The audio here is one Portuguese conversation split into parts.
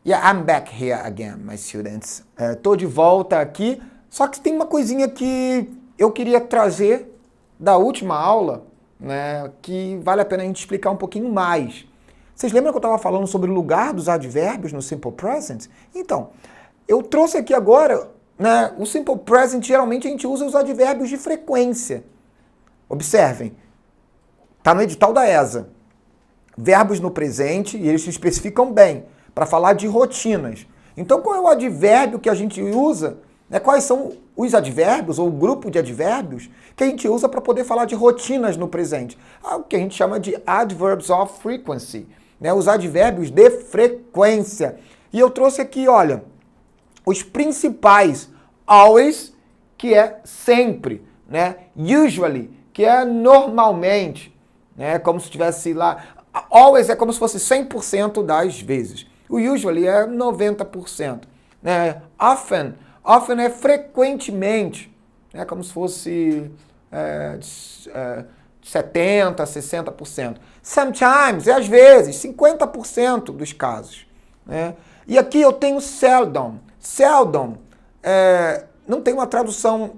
Yeah, I'm back here again, my students. Tô de volta aqui, só que tem uma coisinha que eu queria trazer da última aula, né, que vale a pena a gente explicar um pouquinho mais. Vocês lembram que eu estava falando sobre o lugar dos advérbios no Simple Present? Então, eu trouxe aqui agora, né, o Simple Present, geralmente a gente usa os advérbios de frequência. Observem, está no edital da ESA. Verbos no presente, e eles se especificam bem, para falar de rotinas. Então, qual é o advérbio que a gente usa? Né? Quais são os advérbios, ou o grupo de advérbios, que a gente usa para poder falar de rotinas no presente? O que a gente chama de adverbs of frequency, né? Os advérbios de frequência. E eu trouxe aqui, olha, os principais. Always, que é sempre, né? Usually, que é normalmente, né? Como se tivesse lá. Always é como se fosse 100% das vezes. O usually é 90%. Né? Often é frequentemente. É como se fosse 70%, 60%. Sometimes é às vezes, 50% dos casos. Né? E aqui eu tenho seldom. Seldom não tem uma tradução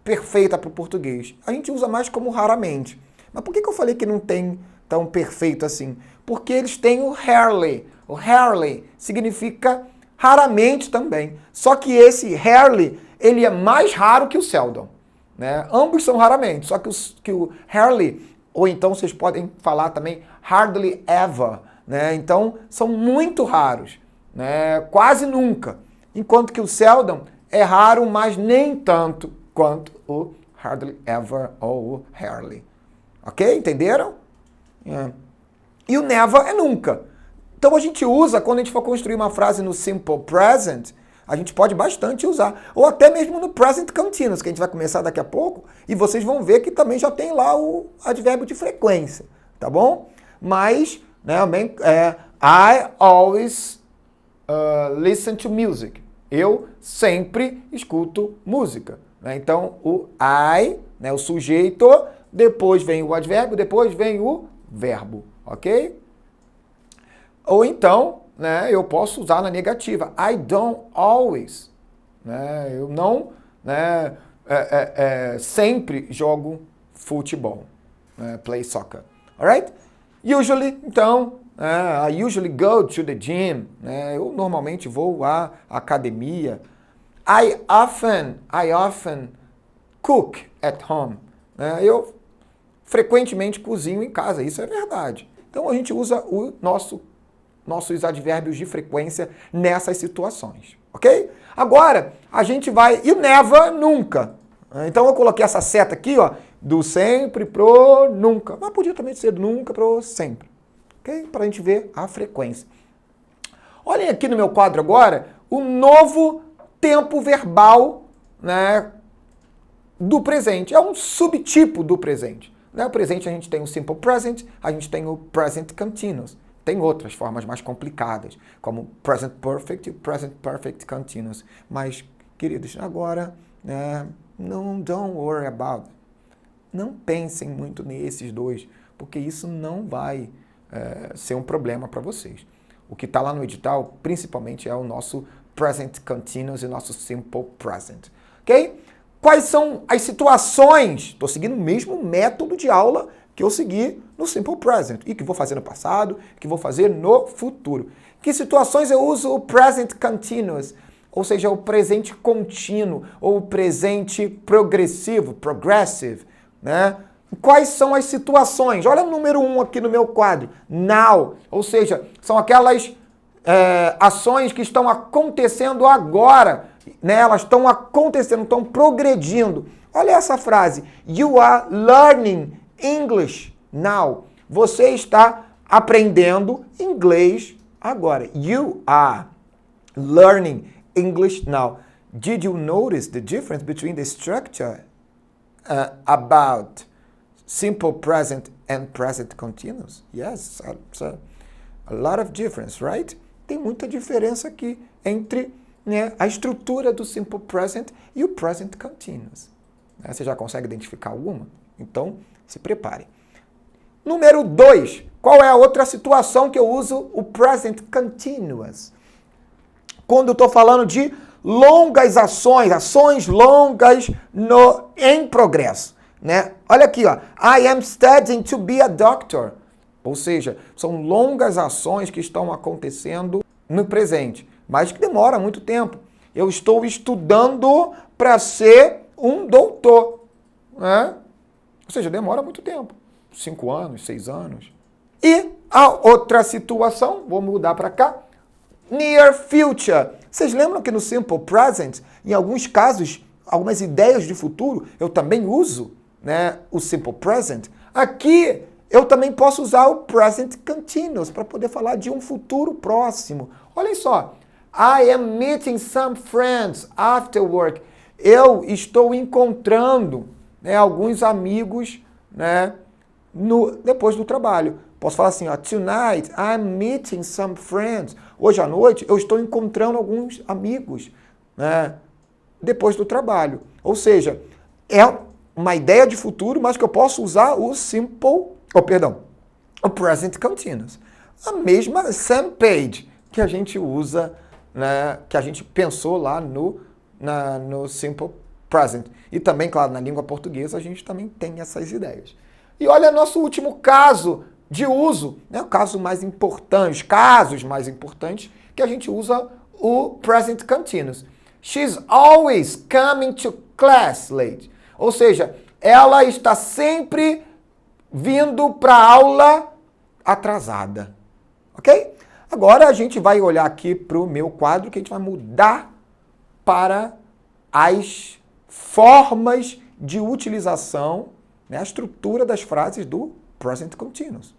perfeita para o português. A gente usa mais como raramente. Mas por que eu falei que não tem tão perfeito assim? Porque eles têm o rarely. O rarely significa raramente também. Só que esse rarely, ele é mais raro que o seldom. Né? Ambos são raramente, só que o rarely, ou então vocês podem falar também hardly ever. Né? Então, são muito raros. Né? Quase nunca. Enquanto que o seldom é raro, mas nem tanto quanto o hardly ever ou o rarely. Ok? Entenderam? E o never é nunca. Então a gente usa, quando a gente for construir uma frase no Simple Present, a gente pode bastante usar. Ou até mesmo no Present Continuous, que a gente vai começar daqui a pouco, e vocês vão ver que também já tem lá o advérbio de frequência, tá bom? Mas, né, I always listen to music. Eu sempre escuto música. Né? Então, o I, né, o sujeito, depois vem o advérbio, depois vem o verbo, ok? Ou então, né, eu posso usar na negativa. I don't always. Né, eu não sempre jogo futebol. Play soccer. Alright? Usually, então, I usually go to the gym. Né, eu normalmente vou à academia. I often cook at home. Né, eu frequentemente cozinho em casa, isso é verdade. Então a gente usa o nossos advérbios de frequência nessas situações, ok? Agora, a gente vai... E o never, nunca. Então eu coloquei essa seta aqui, ó, do sempre pro nunca. Mas podia também ser do nunca pro sempre, ok? Para a gente ver a frequência. Olhem aqui no meu quadro agora o novo tempo verbal, né, do presente. É um subtipo do presente. No presente a gente tem o Simple Present, a gente tem o Present Continuous. Tem outras formas mais complicadas, como Present Perfect e Present Perfect Continuous. Mas, queridos, agora, don't worry about it. Não pensem muito nesses dois, porque isso não vai ser um problema para vocês. O que está lá no edital, principalmente, é o nosso Present Continuous e o nosso Simple Present. Ok? Quais são as situações? Estou seguindo o mesmo método de aula que eu segui no Simple Present e que vou fazer no passado, que vou fazer no futuro. Que situações eu uso o Present Continuous, ou seja, o presente contínuo ou o presente progressivo, progressive, né? Quais são as situações? Olha o número 1 aqui no meu quadro, now, ou seja, são aquelas ações que estão acontecendo agora, né? Elas estão acontecendo, estão progredindo. Olha essa frase, you are learning English now. Você está aprendendo inglês agora. You are learning English now. Did you notice the difference between the structure about simple present and present continuous? Yes, a lot of difference, right? Tem muita diferença aqui entre, né, a estrutura do simple present e o present continuous. Você já consegue identificar alguma? Então, se prepare. Número 2. Qual é a outra situação que eu uso o present continuous? quando eu estou falando de longas ações, ações longas em progresso, né? Olha aqui, ó. I am studying to be a doctor. Ou seja, são longas ações que estão acontecendo no presente, mas que demora muito tempo. Eu estou estudando para ser um doutor, né? Ou seja, demora muito tempo. 5 anos, 6 anos. E a outra situação, vou mudar para cá, near future. Vocês lembram que no Simple Present, em alguns casos, algumas ideias de futuro, eu também uso, né, o Simple Present? Aqui eu também posso usar o Present Continuous para poder falar de um futuro próximo. Olhem só. I am meeting some friends after work. Eu estou encontrando, né, alguns amigos, né, depois do trabalho. Posso falar assim, ó, tonight I'm meeting some friends. Hoje à noite eu estou encontrando alguns amigos, né, depois do trabalho. Ou seja, é uma ideia de futuro, mas que eu posso usar o o present continuous. A mesma same page que a gente usa, né, que a gente pensou lá no simple present. E também, claro, na língua portuguesa a gente também tem essas ideias. E olha nosso último caso de uso, né, o caso mais importante, os casos mais importantes que a gente usa o present continuous. She's always coming to class late. Ou seja, ela está sempre vindo para a aula atrasada. Ok? Agora a gente vai olhar aqui para o meu quadro que a gente vai mudar para as formas de utilização, né, a estrutura das frases do present continuous.